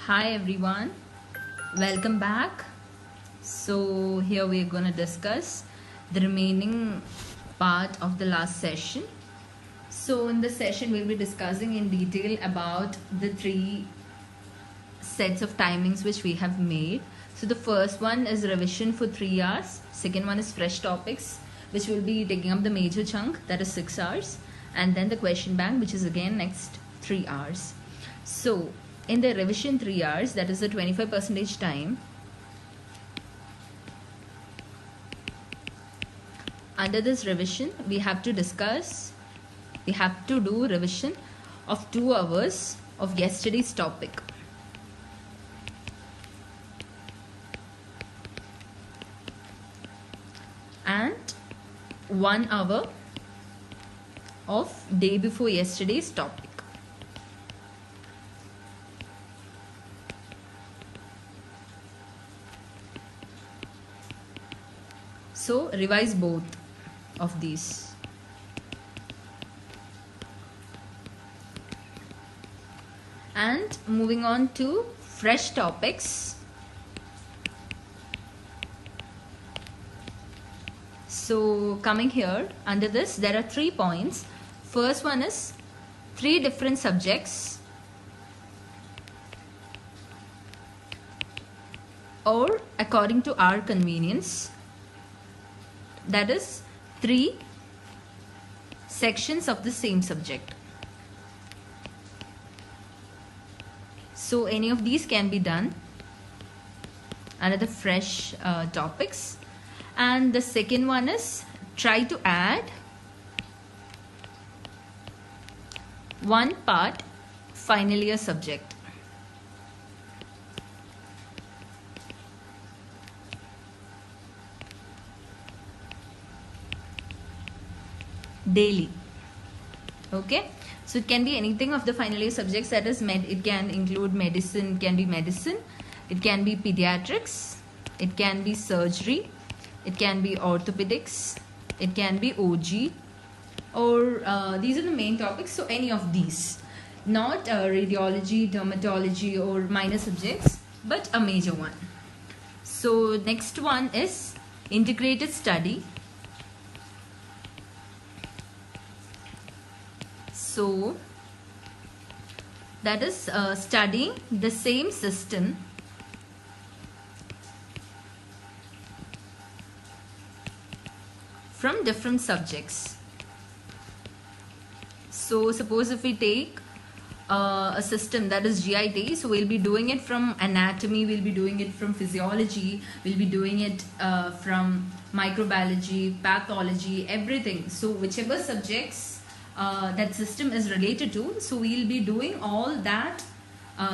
Hi everyone, welcome back. So here we're going to discuss the remaining part of the last session. So in this session we'll be discussing in detail about the three sets of timings which we have made. So the first one is revision for 3 hours, second one is fresh topics which will be taking up the major chunk, that is 6 hours, and then the question bank, which is again next 3 hours. So in the revision 3 hours, that is the 25% time, under this revision we have to do revision of 2 hours of yesterday's topic. And 1 hour of day before yesterday's topic. So revise both of these. And moving on to fresh topics. So coming here, under this there are 3 points. First one is 3 different subjects or according to our convenience. That is 3 sections of the same subject. So any of these can be done under the fresh topics. And the second one is try to add 1 part final year subject. Daily. Okay, so it can be anything of the final year subjects, that is it can include medicine, it can be medicine, it can be pediatrics, it can be surgery, it can be orthopedics, it can be OG, or these are the main topics. So any of these, not radiology, dermatology or minor subjects, but a major one. So next one is integrated study. So that is studying the same system from different subjects. So suppose if we take a system that is GIT, so we'll be doing it from anatomy, we'll be doing it from physiology, we'll be doing it from microbiology, pathology, everything. So whichever subjects that system is related to, so we'll be doing all that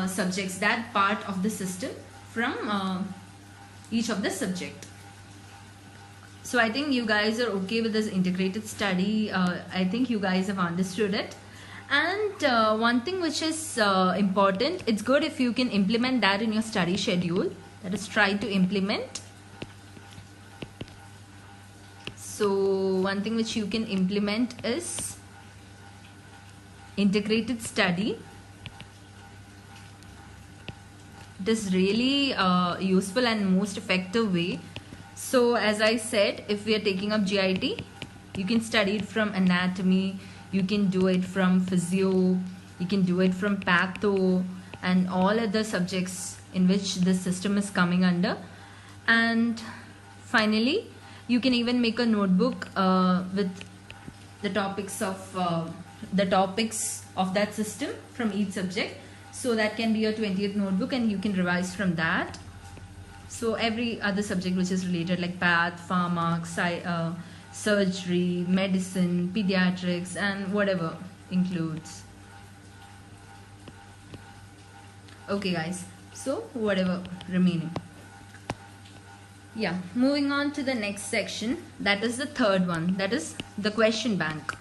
subjects, that part of the system from each of the subject. So I think you guys are okay with this integrated study. I think you guys have understood it. And one thing which is important, it's good if you can implement that in your study schedule. That is, try to implement. So one thing which you can implement is integrated study. It is really useful and most effective way. So as I said, if we are taking up GIT, you can study it from anatomy, you can do it from physio, you can do it from patho and all other subjects in which this system is coming under. And finally, you can even make a notebook with the topics of that system from each subject. So that can be your 20th notebook and you can revise from that. So every other subject which is related, like path, pharma, surgery, medicine, pediatrics and whatever includes. Okay guys, so whatever remaining. Yeah, moving on to the next section, that is the third one, that is the question bank.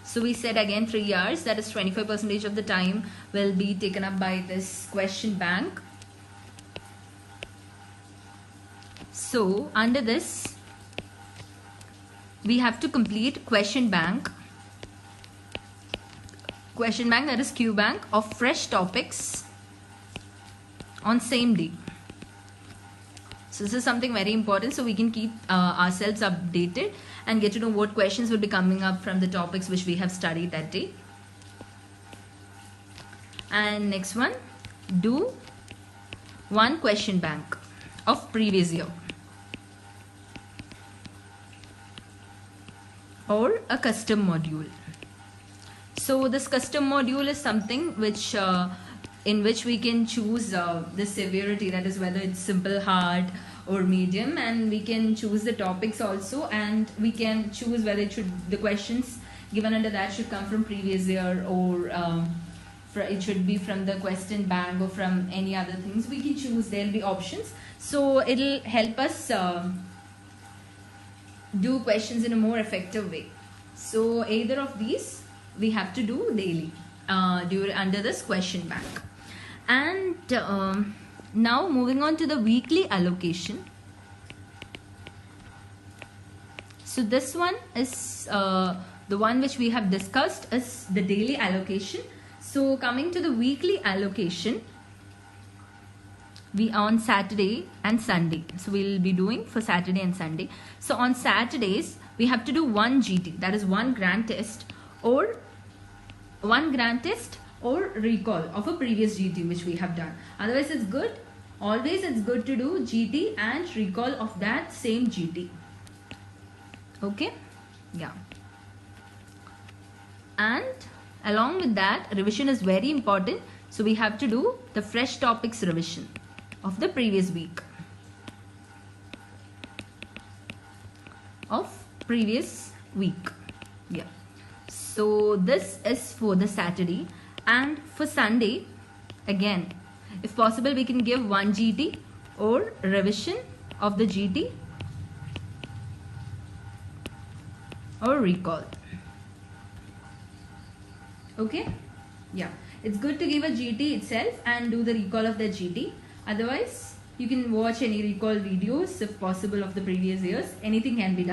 So we said again 3 hours, that is 25% of the time will be taken up by this question bank. So under this we have to complete question bank question bank, that is Q bank, of fresh topics on same day. So this is something very important, so we can keep ourselves updated and get to know what questions will be coming up from the topics which we have studied that day. And next one, do one question bank of previous year or a custom module. So this custom module is something which in which we can choose the severity, that is whether it's simple, hard or medium, and we can choose the topics also, and we can choose whether the questions given under that should come from previous year or it should be from the question bank or from any other things. We can choose, there'll be options, so it'll help us do questions in a more effective way. So either of these we have to do daily under this question bank. And now moving on to the weekly allocation. So this one is the one which we have discussed is the daily allocation. So coming to the weekly allocation, we on Saturday and Sunday. So we'll be doing for Saturday and Sunday. So on Saturdays we have to do one GT, that is one grand test or recall of a previous GT which we have done. Otherwise it's good, always it's good to do GT and recall of that same GT. Okay, yeah. And along with that, revision is very important. So we have to do the fresh topics revision of the previous week. Yeah. So this is for the Saturday. And for Sunday, again, if possible, we can give one GT or revision of the GT or recall. Okay, yeah, it's good to give a GT itself and do the recall of the GT. Otherwise, you can watch any recall videos if possible of the previous years. Anything can be done.